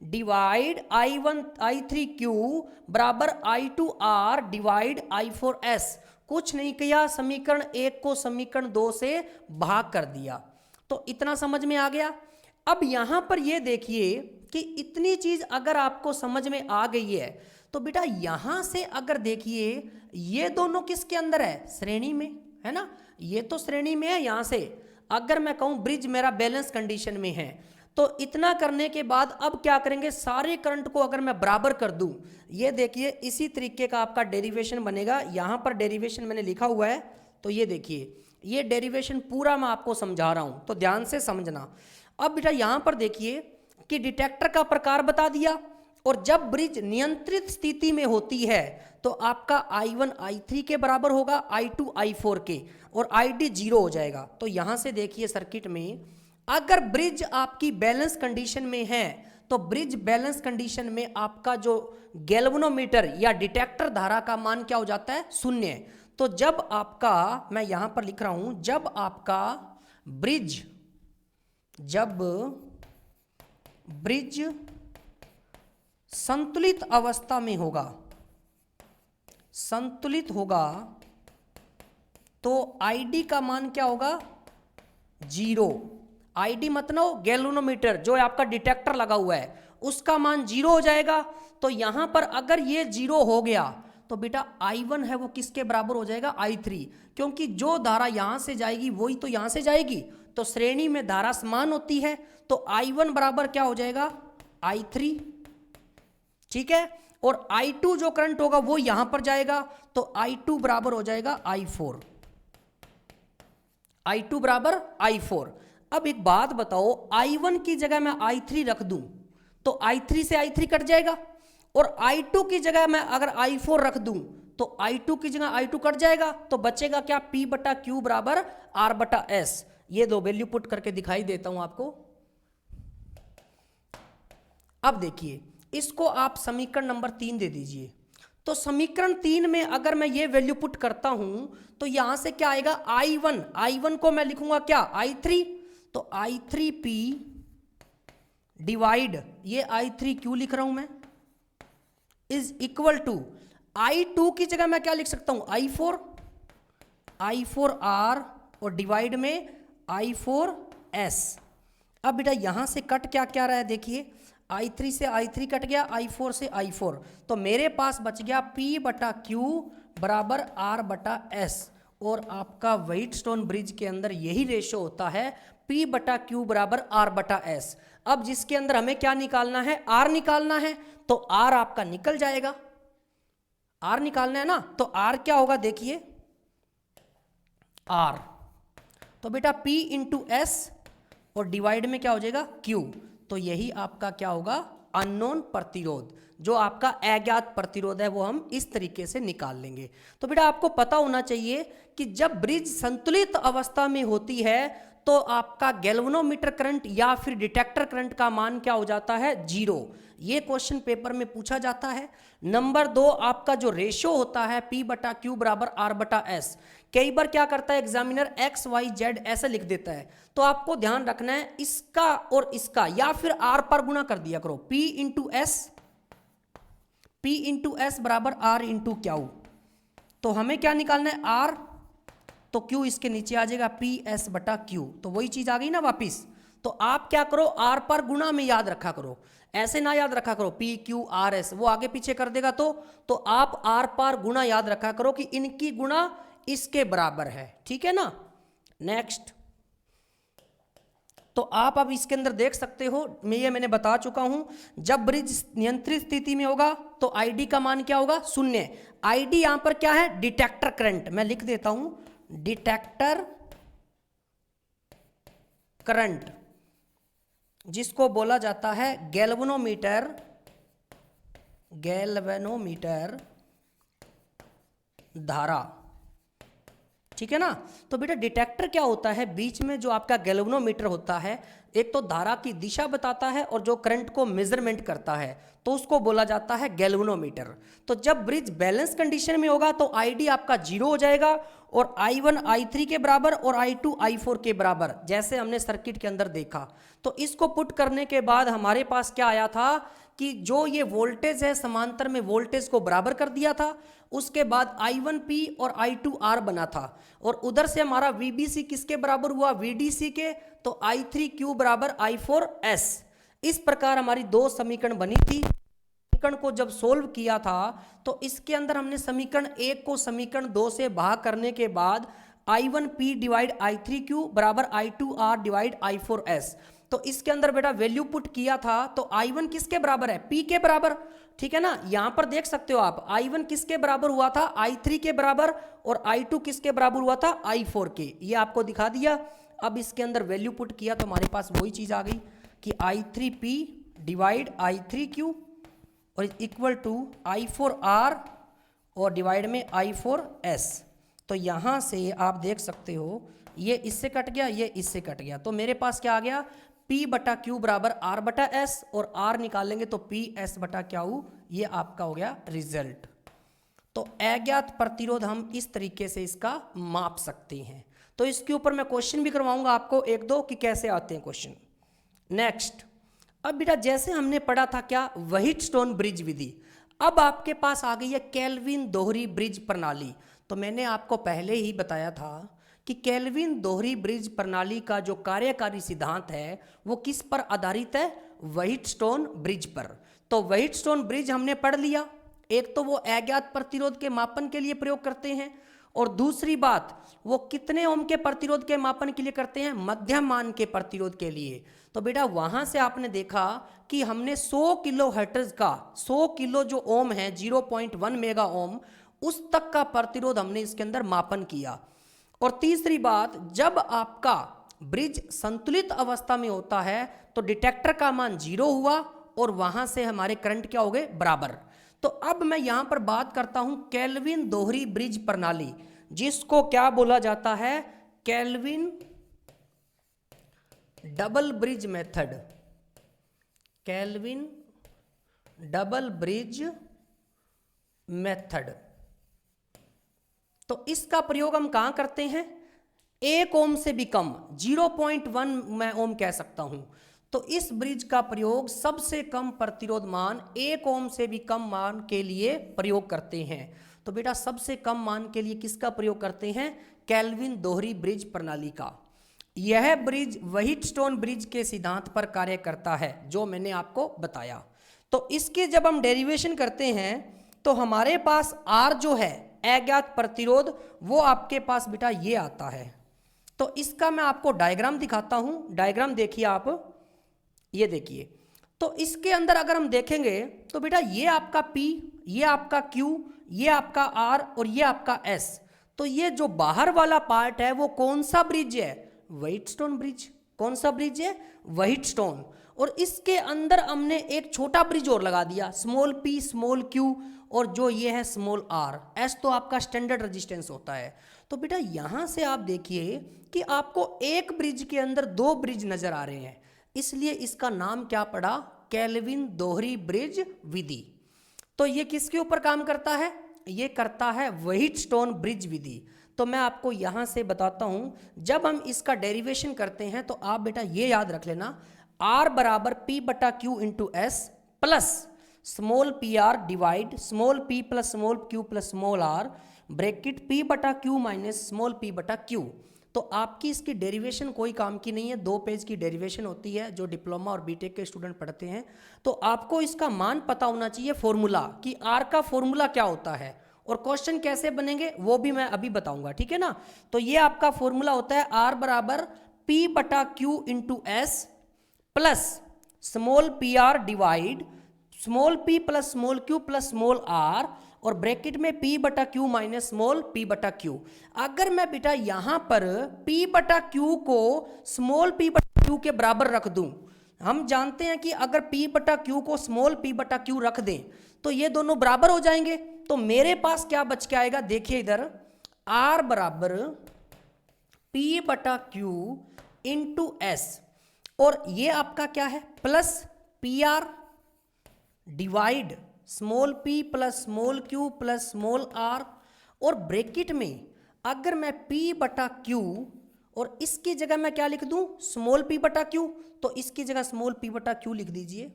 डिवाइड I3Q बराबर I2R डिवाइड I4S। कुछ नहीं किया, समीकरण 1 को समीकरण 2 से भाग कर दिया। तो इतना समझ में आ गया। अब यहां पर ये देखिए कि इतनी चीज अगर आपको समझ में आ गई है तो बेटा यहां से अगर देखिए ये दोनों किसके अंदर है, श्रेणी में है ना, ये तो श्रेणी में है। यहां से अगर मैं कहूं ब्रिज मेरा बैलेंस कंडीशन में है तो इतना करने के बाद अब क्या करेंगे, सारे करंट को अगर मैं बराबर कर दूं, ये देखिए इसी तरीके का आपका डेरिवेशन बनेगा। यहां पर डेरिवेशन मैंने लिखा हुआ है, तो ये देखिए ये डेरिवेशन पूरा मैं आपको समझा रहा हूं, तो ध्यान से समझना। अब बेटा यहां पर देखिए कि डिटेक्टर का प्रकार बता दिया, और जब ब्रिज नियंत्रित स्थिति में होती है तो आपका I1 I3 के बराबर होगा, I2 I4 के, और ID 0 हो जाएगा। तो यहां से देखिए सर्किट में अगर ब्रिज आपकी बैलेंस कंडीशन में है तो ब्रिज बैलेंस कंडीशन में आपका जो गैल्वेनोमीटर या डिटेक्टर धारा का मान क्या हो जाता है, 0। तो जब आपका, मैं यहां पर लिख रहा हूं, जब आपका ब्रिज संतुलित अवस्था में होगा, संतुलित होगा, तो ID का मान क्या होगा, 0। ID मतलब गैल्वेनोमीटर जो है आपका डिटेक्टर लगा हुआ है, उसका मान 0 हो जाएगा। तो यहां पर अगर ये 0 हो गया तो बेटा I1 है वो किसके बराबर हो जाएगा, I3, क्योंकि जो धारा यहां से जाएगी वही तो यहां से जाएगी, तो श्रेणी में धारा समान होती है। तो I1 बराबर क्या हो जाएगा, I3, ठीक है। और I2 जो करंट होगा वो यहां पर जाएगा, तो I2 बराबर हो जाएगा I4, I2 बराबर I4। अब एक बात बताओ, I1 की जगह मैं I3 रख दूं तो I3 से I3 कट जाएगा, और I2 की जगह मैं अगर I4 रख दूं तो I2 की जगह I2 कट जाएगा, तो बचेगा क्या, P बटा Q बराबर R बटा S। ये दो वैल्यू पुट करके दिखाई देता हूं आपको। अब देखिए इसको आप समीकरण नंबर 3 दे दीजिए। तो समीकरण 3 में अगर मैं ये वैल्यू पुट करता हूं तो यहां से क्या आएगा, I1 को मैं लिखूंगा क्या, I3, तो I3P डिवाइड ये I3Q लिख रहा हूं मैं, इज इक्वल टू I2 की जगह मैं क्या लिख सकता हूं, I4R, और डिवाइड में I4S। अब बेटा यहाँ से कट क्या क्या रहा है, देखिए I3 से I3 कट गया, I4 से I4, तो मेरे पास बच गया P बटा Q बराबर R बटा S। और आपका व्हाइटस्टोन ब्रिज के अंदर यही रेशो होता है, P बटा Q बराबर R बटा S। अब जिसके अंदर हमें क्या निकालना है, R निकालना है, तो R आपका निकल जाएगा, R निकालना है ना, तो R क्या होगा देखिए, R तो बेटा P इंटू S और डिवाइड में क्या हो जाएगा Q, तो यही आपका क्या होगा अननोन प्रतिरोध, जो आपका अज्ञात प्रतिरोध है वो हम इस तरीके से निकाल लेंगे। तो बेटा आपको पता होना चाहिए कि जब ब्रिज संतुलित अवस्था में होती है तो आपका गैल्वेनोमीटर करंट या फिर डिटेक्टर करंट का मान क्या हो जाता है, 0। ये क्वेश्चन पेपर में पूछा जाता है। नंबर 2, आपका जो रेशो होता है P बटा Q बराबर R बटा S, कई बार क्या करता है एग्जामिनर X Y Z ऐसे लिख देता है, तो आपको ध्यान रखना है इसका और इसका या फिर R पर गुणा कर दिया करो, P इंटू एस बराबर R इंटू Q। तो हमें क्या निकालना है, R, तो Q इसके नीचे आ जाएगा PS बटा Q, तो वही चीज आ गई ना वापिस। तो आप क्या करो, R पर गुणा में याद रखा करो, ऐसे ना याद रखा करो PQRS, वो आगे पीछे कर देगा। तो आप R पर गुणा याद रखा करो कि इनकी गुणा इसके बराबर है, ठीक है ना। नेक्स्ट, तो आप अब इसके अंदर देख सकते हो, मैंने बता चुका हूं, जब ब्रिज नियंत्रित स्थिति में होगा तो ID का मान क्या होगा, 0। ID यहां पर क्या है, डिटेक्टर करंट, मैं लिख देता हूं डिटेक्टर करंट, जिसको बोला जाता है गैल्वेनोमीटर धारा, ठीक है ना। तो बेटा डिटेक्टर क्या होता है, बीच में जो आपका गैल्वेनोमीटर होता है, एक तो धारा की दिशा बताता है और जो करंट को मेजरमेंट करता है, तो उसको बोला जाता है गैल्वेनोमीटर। तो जब ब्रिज बैलेंस कंडीशन में होगा तो ID आपका 0 हो जाएगा और I1 I3 के बराबर और I2 I4 के बराबर, जैसे हमने सर्किट के अंदर देखा। तो इसको पुट करने के बाद हमारे पास क्या आया था कि जो ये वोल्टेज है समांतर में वोल्टेज को बराबर कर दिया था, उसके बाद I1P और I2R बना था, और उधर से हमारा VBC किसके बराबर हुआ, VDC के, तो I3Q बराबर I4S। इस प्रकार हमारी दो समीकरण बनी थी। समीकरण को जब सोल्व किया था तो इसके अंदर हमने समीकरण 1 को समीकरण 2 से भाग करने के बाद I1P डिवाइड I3Q बराबर I2R डिवाइड I4S, तो इसके अंदर बेटा वैल्यू पुट किया था, तो I1 किसके बराबर है, P के बराबर, ठीक है ना। यहां पर देख सकते हो आप, I1 किसके बराबर हुआ था, I3 के बराबर, और I2 किसके बराबर हुआ था, I4 के, ये आपको दिखा दिया। अब इसके अंदर वैल्यू पुट किया तो हमारे पास वही चीज आ गई कि I3P डिवाइड I3Q और इक्वल टू I4R और डिवाइड में I4S। तो यहां से आप देख सकते हो ये इससे कट गया, ये इससे कट गया, तो मेरे पास क्या आ गया, P बटा Q बराबर R बटा S, और R निकालेंगे तो PS बटा Q, ये आपका हो गया रिजल्ट। तो अज्ञात प्रतिरोध हम इस तरीके से इसका माप सकते हैं। तो इसके ऊपर मैं क्वेश्चन भी करवाऊंगा आपको 1-2 कि कैसे आते हैं क्वेश्चन। नेक्स्ट, अब बेटा जैसे हमने पढ़ा था क्या, व्हाइटस्टोन ब्रिज विधि, अब आपके पास आ गई है केल्विन दोहरी ब्रिज प्रणाली। तो मैंने आपको पहले ही बताया था कि केल्विन दोहरी ब्रिज प्रणाली का जो कार्यकारी सिद्धांत है वो किस पर आधारित है, व्हाइटस्टोन ब्रिज पर। तो व्हाइटस्टोन ब्रिज हमने पढ़ लिया, एक तो वो अज्ञात प्रतिरोध के मापन के लिए प्रयोग करते हैं, और दूसरी बात वो कितने ओम के प्रतिरोध के मापन के लिए करते हैं, मध्यम मान के प्रतिरोध के लिए। तो बेटा वहां से आपने देखा कि हमने 100 किलो हर्ट्ज का, 100 किलो जो ओम है 0.1 मेगा ओम, उस तक का प्रतिरोध हमने इसके अंदर मापन किया। और तीसरी बात, जब आपका ब्रिज संतुलित अवस्था में होता है तो डिटेक्टर का मान 0 हुआ और वहां से हमारे करंट क्या हो गए, बराबर। तो अब मैं यहां पर बात करता हूं केल्विन दोहरी ब्रिज प्रणाली, जिसको क्या बोला जाता है, kelvin double bridge method, kelvin double bridge method. तो इसका प्रयोग हम कहां करते हैं, 1 ओम से भी कम, 0.1 मैं ओम कह सकता हूं। तो इस ब्रिज का प्रयोग सबसे कम प्रतिरोध मान 1 ओम से भी कम मान के लिए प्रयोग करते हैं। तो बेटा सबसे कम मान के लिए किसका प्रयोग करते हैं, केल्विन दोहरी ब्रिज प्रणाली का। यह ब्रिज व्हाइटस्टोन ब्रिज के सिद्धांत पर कार्य करता है जो मैंने आपको बताया। तो इसके जब हम डेरिवेशन करते हैं तो हमारे पास आर जो है अज्ञात प्रतिरोध वो आपके पास बेटा ये आता है। तो इसका मैं आपको डायग्राम दिखाता हूं। डायग्राम देखिए आप, ये देखिए। तो इसके अंदर अगर हम देखेंगे तो बेटा ये आपका P, ये आपका Q, ये आपका R और ये आपका S। तो ये जो बाहर वाला पार्ट है वो कौन सा ब्रिज है? व्हाइटस्टोन ब्रिज। कौन सा ब्रिज है? व्हाइटस्टोन। और इसके अंदर हमने एक छोटा ब्रिज और लगा दिया, स्मॉल p स्मॉल q, और जो ये है स्मॉल r। s तो आपका स्टैंडर्ड रेजिस्टेंस होता है। तो बेटा यहां से आप देखिए कि आपको एक ब्रिज के अंदर दो ब्रिज नजर आ रहे हैं, इसलिए इसका नाम क्या पड़ा? केल्विन दोहरी ब्रिज विधि। तो ये किसके ऊपर काम करता है? ये करता है व्हाइटस्टोन ब्रिज विधि। तो मैं आपको यहां से बताता हूं, जब हम इसका डेरिवेशन करते हैं तो आप बेटा ये याद रख लेना, R बराबर P बटा Q into S plus small P R divide small p plus small q plus small r bracket P बटा Q माइनस स्मॉल p बटा Q। तो आपकी इसकी डेरिवेशन कोई काम की नहीं है, 2 पेज की डेरिवेशन होती है जो डिप्लोमा और बीटेक के स्टूडेंट पढ़ते हैं। तो आपको इसका मान पता होना चाहिए, फॉर्मूला कि R का फॉर्मूला क्या होता है और क्वेश्चन कैसे बनेंगे वो भी मैं अभी बताऊंगा, ठीक है ना। तो ये आपका फॉर्मूला होता है R बराबर P बटा Q into S plus small P R divide small p plus small q plus small r और ब्रैकेट में p बटा q माइनस स्मॉल p बटा q। अगर मैं बेटा यहां पर p बटा q को स्मॉल p बटा q के बराबर रख दूं, हम जानते हैं कि अगर p बटा q को स्मॉल p बटा q रख दें तो ये दोनों बराबर हो जाएंगे। तो मेरे पास क्या बच के आएगा? देखिए इधर, r बराबर p बटा q इंटू एस, और ये आपका क्या है? Plus P R divide small p plus small q plus small r, और ब्रैकेट में अगर मैं p बटा q और इसकी जगह मैं क्या लिख दूं? स्मॉल p बटा q। तो इसकी जगह स्मॉल p बटा q लिख दीजिए,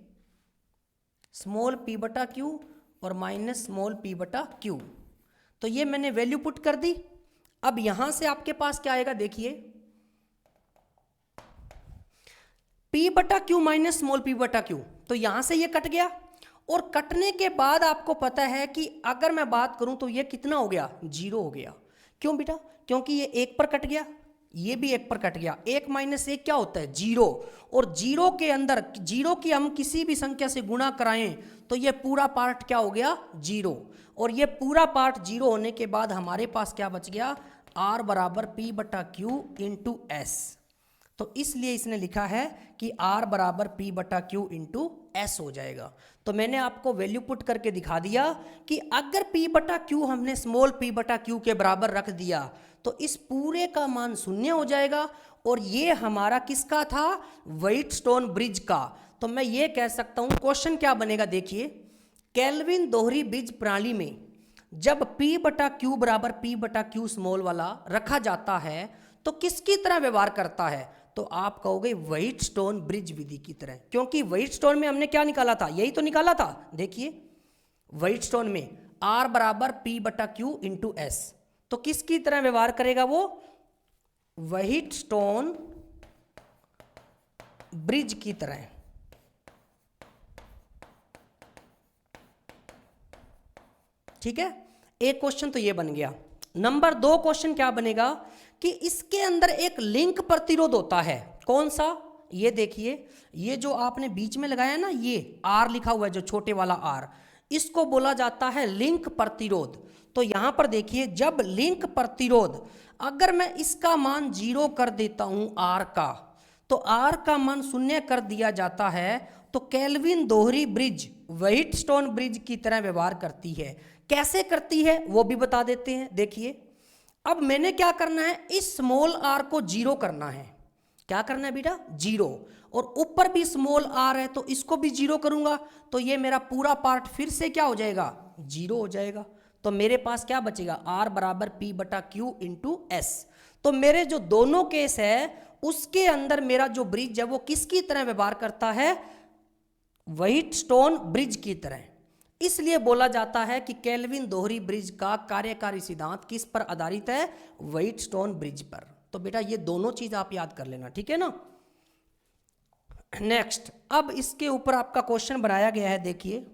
स्मॉल p बटा q और माइनस स्मॉल p बटा q। तो ये मैंने वैल्यू पुट कर दी। अब यहां से आपके पास क्या आएगा? देखिए p बटा q माइनस स्मॉल p बटा q। तो यहां से ये कट गया, और कटने के बाद आपको पता है कि अगर मैं बात करूं तो ये कितना हो गया? 0 हो गया। क्यों बेटा? क्योंकि ये 1 पर कट गया, ये भी 1 पर कट गया। 1 माइनस 1 क्या होता है? 0। और 0 के अंदर 0 की हम किसी भी संख्या से गुणा कराएं तो ये पूरा पार्ट क्या हो गया? 0। और ये पूरा पार्ट 0 होने के बाद हमारे पास क्या बच गया? R बराबर P बटा Q इंटू एस। तो इसलिए इसने लिखा है कि R बराबर P बटा Q इंटू एस हो जाएगा। तो मैंने आपको वैल्यू पुट करके दिखा दिया कि अगर P बटा Q हमने स्मॉल p बटा Q के बराबर रख दिया तो इस पूरे का मान 0 हो जाएगा। और ये हमारा किसका था? व्हाइटस्टोन ब्रिज का। तो मैं ये कह सकता हूं, क्वेश्चन क्या बनेगा? देखिए, केल्विन दोहरी ब्रिज प्रणाली में जब P बटा Q बराबर P बटा Q स्मॉल वाला रखा जाता है तो किसकी तरह व्यवहार करता है? तो आप कहोगे व्हाइटस्टोन ब्रिज विधि की तरह, क्योंकि व्हाइटस्टोन में हमने क्या निकाला था? यही तो निकाला था। देखिए व्हाइटस्टोन में R बराबर P बटा Q इंटू एस। तो किसकी तरह व्यवहार करेगा वो? व्हाइटस्टोन ब्रिज की तरह। ठीक है, एक क्वेश्चन तो ये बन गया। नंबर 2 क्वेश्चन क्या बनेगा कि इसके अंदर एक लिंक प्रतिरोध होता है। कौन सा? ये देखिए, ये जो आपने बीच में लगाया ना, ये R लिखा हुआ है, जो छोटे वाला R, इसको बोला जाता है लिंक प्रतिरोध। तो यहां पर देखिए, जब लिंक प्रतिरोध अगर मैं इसका मान 0 कर देता हूं R का, तो R का मान 0 कर दिया जाता है, तो केल्विन दोहरी ब्रिज व्हाइटस्टोन ब्रिज की तरह व्यवहार करती है। कैसे करती है वो भी बता देते हैं। देखिए, अब मैंने क्या करना है? इस स्मॉल r को 0 करना है। क्या करना है बेटा? 0। और ऊपर भी स्मॉल r है तो इसको भी 0 करूंगा, तो ये मेरा पूरा पार्ट फिर से क्या हो जाएगा? 0 हो जाएगा। तो मेरे पास क्या बचेगा? R बराबर P बटा Q इंटू एस। तो मेरे जो दोनों केस है उसके अंदर मेरा जो ब्रिज है वो किसकी तरह व्यवहार करता है? व्हाइटस्टोन ब्रिज की तरह। इसलिए बोला जाता है कि केल्विन दोहरी ब्रिज का कार्यकारी सिद्धांत किस पर आधारित है? व्हाइटस्टोन ब्रिज पर। तो बेटा ये दोनों चीज आप याद कर लेना, ठीक है ना। नेक्स्ट, अब इसके ऊपर आपका क्वेश्चन बनाया गया है, देखिए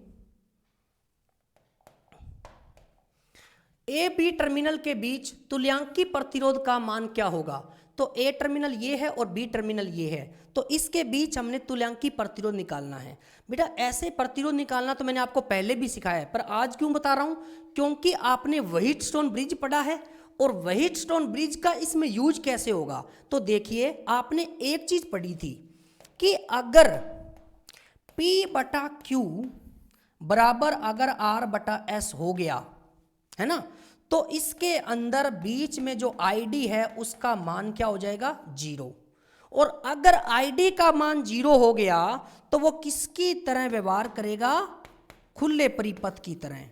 ए बी टर्मिनल के बीच तुल्यांकी प्रतिरोध का मान क्या होगा। तो ए टर्मिनल ये है और बी टर्मिनल ये है, तो इसके बीच हमने तुल्यांकी प्रतिरोध निकालना है। बेटा ऐसे प्रतिरोध निकालना तो मैंने आपको पहले भी सिखाया है, पर आज क्यों बता रहा हूं, क्योंकि आपने व्हीटस्टोन ब्रिज पढ़ा है और व्हीटस्टोन ब्रिज का इसमें यूज कैसे होगा। तो देखिए आपने एक चीज पढ़ी थी कि अगर P बटा Q बराबर अगर R बटा S हो गया है ना, तो इसके अंदर बीच में जो ID है उसका मान क्या हो जाएगा, 0। और अगर ID का मान 0 हो गया तो वो किसकी तरह व्यवहार करेगा, खुले परिपथ की तरह,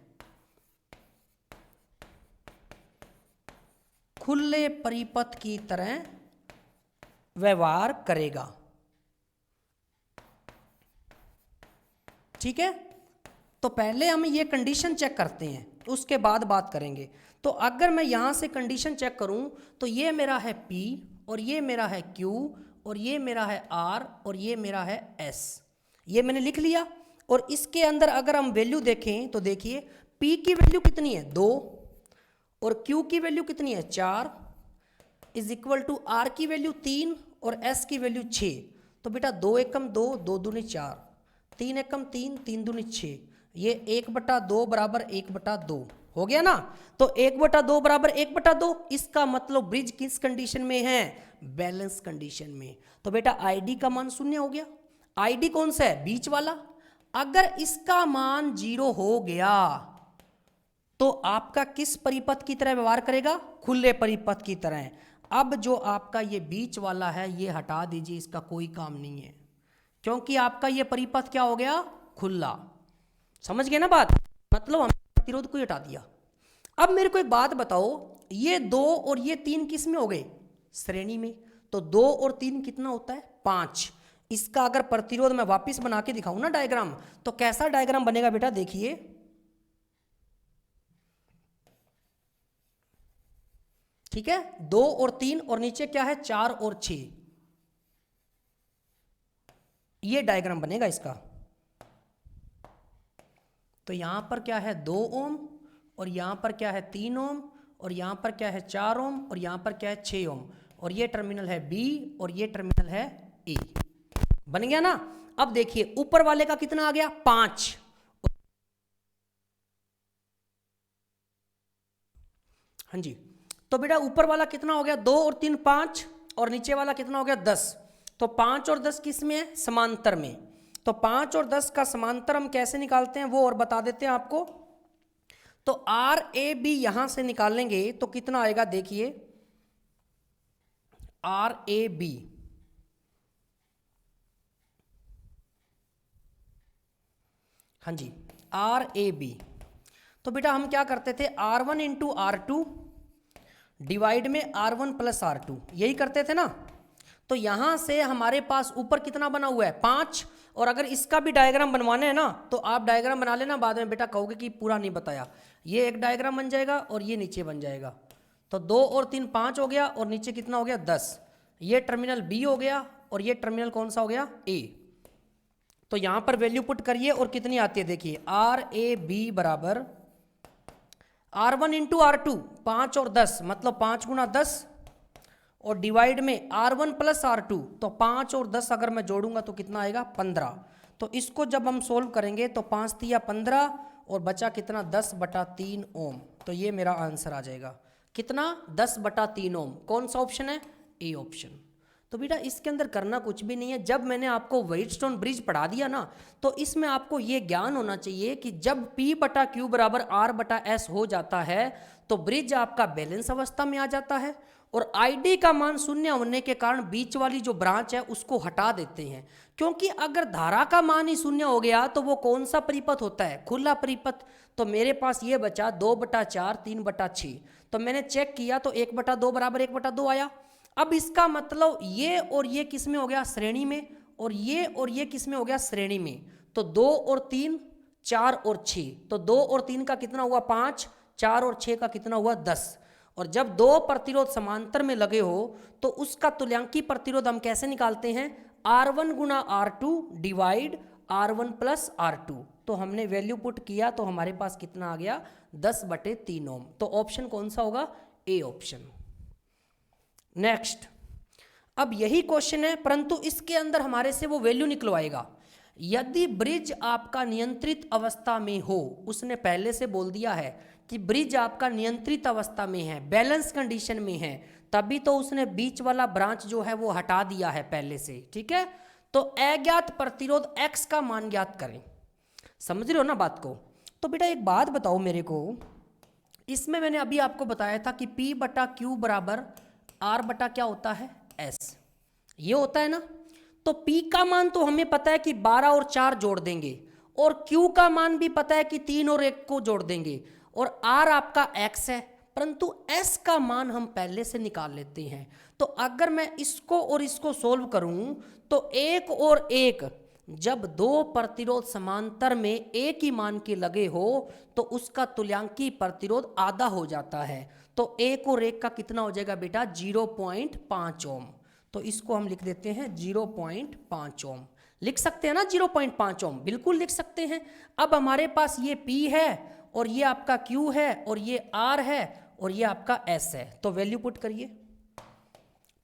खुले परिपथ की तरह व्यवहार करेगा, ठीक है। तो पहले हम ये कंडीशन चेक करते हैं, उसके बाद बात करेंगे। तो अगर मैं यहां से कंडीशन चेक करूं तो ये मेरा है P और ये मेरा है Q और ये मेरा है R और ये मेरा है S, ये मैंने लिख लिया। और इसके अंदर अगर हम वैल्यू देखें तो देखिए P की वैल्यू कितनी है, 2, और Q की वैल्यू कितनी है, 4, इज इक्वल टू R की वैल्यू 3 और S की वैल्यू 6। तो बेटा 2 एकम 2, 2 दूनी 4, 3 एकम 3, 3 दूनी 6, ये 1/2 बराबर 1/2 हो गया ना। तो 1/2 बराबर 1/2, इसका मतलब ब्रिज किस कंडीशन में है, बैलेंस कंडीशन में। तो बेटा आईडी का मान 0 हो गया। आईडी कौन सा है, बीच वाला। अगर इसका मान 0 हो गया तो आपका किस परिपथ की तरह व्यवहार करेगा, खुले परिपथ की तरह। अब जो आपका ये बीच वाला है ये हटा दीजिए, इसका कोई काम नहीं है, क्योंकि आपका ये परिपथ क्या हो गया, खुला। समझ गए ना बात, मतलब हमने प्रतिरोध को हटा दिया। अब मेरे को एक बात बताओ, ये 2 और ये 3 किस में हो गए, श्रेणी में। तो 2 और 3 कितना होता है, 5। इसका अगर प्रतिरोध मैं वापस बना के दिखाऊं ना डायग्राम, तो कैसा डायग्राम बनेगा बेटा, देखिए ठीक है, 2 और 3 और नीचे क्या है, 4 और 6, ये डायग्राम बनेगा इसका। तो यहां पर क्या है, 2 ओम, और यहां पर क्या है, 3 ओम, और यहां पर क्या है, 4 ओम, और यहां पर क्या है, 6 ओम, और ये टर्मिनल है बी और ये टर्मिनल है ए। बन गया ना। अब देखिए ऊपर वाले का कितना आ गया, 5। हाँ जी, तो बेटा ऊपर वाला कितना हो गया, 2 और 3 5, और नीचे वाला कितना हो गया, 10। तो 5 और 10 किस में है, समांतर में। तो 5 और 10 का समांतर हम कैसे निकालते हैं वो और बता देते हैं आपको। तो आर ए बी यहां से निकालेंगे तो कितना आएगा, देखिए आर ए बी, हाँ जी आर ए बी। तो बेटा हम क्या करते थे, R1 इंटू R2 डिवाइड में R1 प्लस R2, यही करते थे ना। तो यहां से हमारे पास ऊपर कितना बना हुआ है, 5। और अगर इसका भी डायग्राम बनवाना है ना तो आप डायग्राम बना लेना, बाद में बेटा कहोगे कि पूरा नहीं बताया। ये एक डायग्राम बन जाएगा और ये नीचे बन जाएगा। तो 2 और 3 5 हो गया, और नीचे कितना हो गया, 10। ये टर्मिनल बी हो गया और ये टर्मिनल कौन सा हो गया, ए। तो यहां पर वैल्यू पुट करिए और कितनी आती है, देखिए आर ए बी बराबर R1 इंटू R2, 5 और 10 मतलब 5 गुना 10, और डिवाइड में R1 प्लस R2, तो 5 और 10 अगर मैं जोड़ूंगा तो कितना आएगा, 15। तो इसको जब हम सोल्व करेंगे तो 5 तिया 15 और बचा कितना, 10/3 ओम। तो ये मेरा आंसर आ जाएगा कितना, 10/3 ओम। कौन सा ऑप्शन है, ए ऑप्शन। तो बेटा इसके अंदर करना कुछ भी नहीं है। जब मैंने आपको व्हीटस्टोन ब्रिज पढ़ा दिया ना, तो इसमें आपको ये ज्ञान होना चाहिए कि जब P/Q बराबर R/S हो जाता है तो ब्रिज आपका बैलेंस अवस्था में आ जाता है, और ID का मान 0 होने के कारण बीच वाली जो ब्रांच है उसको हटा देते हैं। क्योंकि अगर धारा का मान ही 0 हो गया तो वो कौन सा परिपथ होता है, खुला परिपथ। तो मेरे पास ये बचा 2/4 3/6। तो मैंने चेक किया तो 1/2 बराबर 1/2 आया। अब इसका मतलब ये और ये किस में हो गया, श्रेणी में, और ये किस में हो गया, श्रेणी में। तो 2 और 3 4 और 6, तो 2 और 3 का कितना हुआ, 5, 4 और 6 का कितना हुआ, 10। और जब दो प्रतिरोध समांतर में लगे हो तो उसका तुल्यांकी प्रतिरोध हम कैसे निकालते हैं, R1 गुना R2 divide R1 plus R2। तो हमने वैल्यू पुट किया तो हमारे पास कितना आ गया, 10/3 ओम। तो ऑप्शन कौन सा होगा, ए ऑप्शन। नेक्स्ट, अब यही क्वेश्चन है परंतु इसके अंदर हमारे से वो वैल्यू निकलवाएगा। यदि ब्रिज आपका नियंत्रित अवस्था में हो, उसने पहले से बोल दिया है कि ब्रिज आपका नियंत्रित अवस्था में है, बैलेंस कंडीशन में है, तभी तो उसने बीच वाला ब्रांच जो है वो हटा दिया है पहले से, ठीक है। तो अज्ञात प्रतिरोध X का मान ज्ञात करें। समझ रहे हो ना बात को। तो बेटा एक बात बताओ मेरे को, इसमें मैंने अभी आपको बताया था कि P/Q बराबर R बटा क्या होता है, S, ये होता है ना। तो P का मान तो हमें पता है कि 12 और 4 जोड़ देंगे, और Q का मान भी पता है कि 3 और 1 को जोड़ देंगे, और R आपका X है, परंतु S का मान हम पहले से निकाल लेते हैं। तो अगर मैं इसको और इसको सोल्व करूं तो 1 और 1 जब दो प्रतिरोध समांतर में एक ही मान के लगे हो तो उसका तुल्यांकी प्रतिरोध आधा हो जाता है। तो 1 और 1 का कितना हो जाएगा बेटा, 0.5 ओम। तो इसको हम लिख देते हैं 0.5 ओम। लिख सकते हैं ना 0.5 ओम, बिल्कुल लिख सकते हैं। अब हमारे पास ये P है और ये आपका Q है और ये R है और ये आपका S है। तो वैल्यू पुट करिए।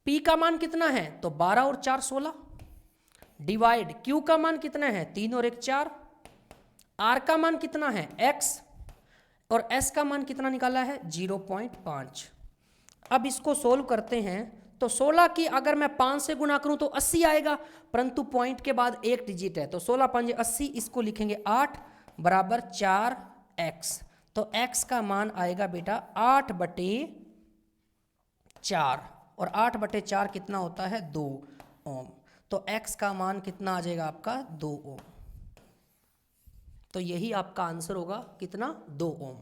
P का मान कितना है, तो 12 और 4 16 डिवाइड Q का मान कितना है, 3 और 1 4, R का मान कितना है X, और S का मान कितना निकाला है 0.5। अब इसको सोल्व करते हैं तो 16 की अगर मैं 5 से गुना करूं तो 80 आएगा, परंतु पॉइंट के बाद एक डिजिट है, तो 16 5 80, इसको लिखेंगे 8 बराबर 4x। तो x का मान आएगा बेटा 8/4, और 8/4 कितना होता है, 2 ओम। तो x का मान कितना आ जाएगा आपका 2 ओम। तो यही आपका आंसर होगा, कितना, 2 ओम।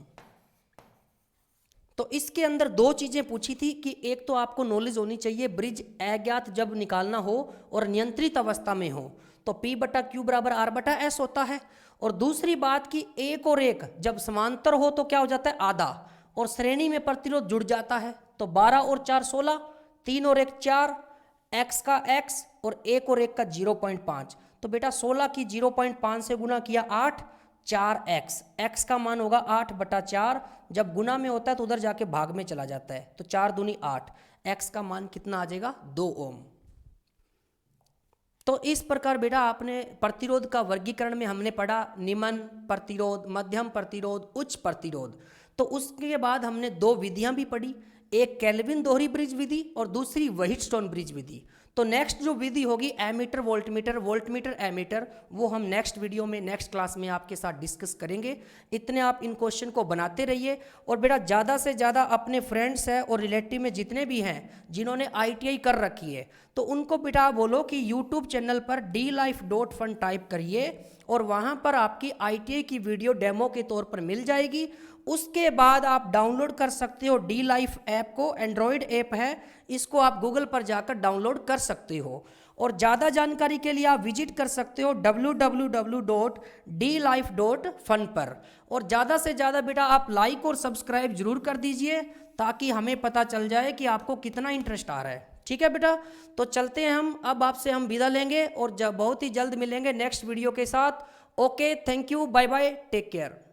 तो इसके अंदर दो चीजें पूछी थी कि एक तो आपको नॉलेज होनी चाहिए ब्रिज अज्ञात जब निकालना हो और नियंत्रित अवस्था में हो तो P/Q बराबर R/S होता है, और दूसरी बात कि 1 और 1 जब समांतर हो तो क्या हो जाता है, आधा, और श्रेणी में प्रतिरोध जुड़ जाता है। तो 12 और 4 16, 3 और 1 4, x का x और 1 और 1 का 0.5। तो बेटा 16 की 0.5 से गुना किया 8, 4x, x का मान होगा 8/4, जब गुना में होता है तो उधर जाके भाग में चला जाता है, तो 4 दूनी 8, x का मान कितना आ जाएगा, 2 ओम। तो इस प्रकार बेटा आपने प्रतिरोध का वर्गीकरण में हमने पढ़ा निम्न प्रतिरोध, मध्यम प्रतिरोध, उच्च प्रतिरोध। तो उसके बाद हमने दो विधियां भी पढ़ी, एक केल्विन दोहरी ब्रिज विधि और दूसरी व्हीटस्टोन ब्रिज विधि। तो नेक्स्ट जो विधि होगी एमीटर वोल्टमीटर, वोल्टमीटर एमीटर, वो हम नेक्स्ट वीडियो में, नेक्स्ट क्लास में आपके साथ डिस्कस करेंगे। इतने आप इन क्वेश्चन को बनाते रहिए, और बेटा ज़्यादा से ज़्यादा अपने फ्रेंड्स हैं और रिलेटिव में जितने भी हैं जिन्होंने ITI कर रखी है तो उनको बेटा बोलो कि यूट्यूब चैनल पर dlife.fun टाइप करिए, और वहाँ पर आपकी ITI की वीडियो डेमो के तौर पर मिल जाएगी। उसके बाद आप डाउनलोड कर सकते हो D-Life ऐप को, एंड्रॉयड ऐप है, इसको आप गूगल पर जाकर डाउनलोड कर सकते हो। और ज़्यादा जानकारी के लिए आप विजिट कर सकते हो www.dlife.fun पर। और ज़्यादा से ज़्यादा बेटा आप लाइक और सब्सक्राइब जरूर कर दीजिए ताकि हमें पता चल जाए कि आपको कितना इंटरेस्ट आ रहा है। ठीक है बेटा, तो चलते हैं हम, अब आपसे हम विदा लेंगे और बहुत ही जल्द मिलेंगे नेक्स्ट वीडियो के साथ। Okay, thank you, bye bye, take care.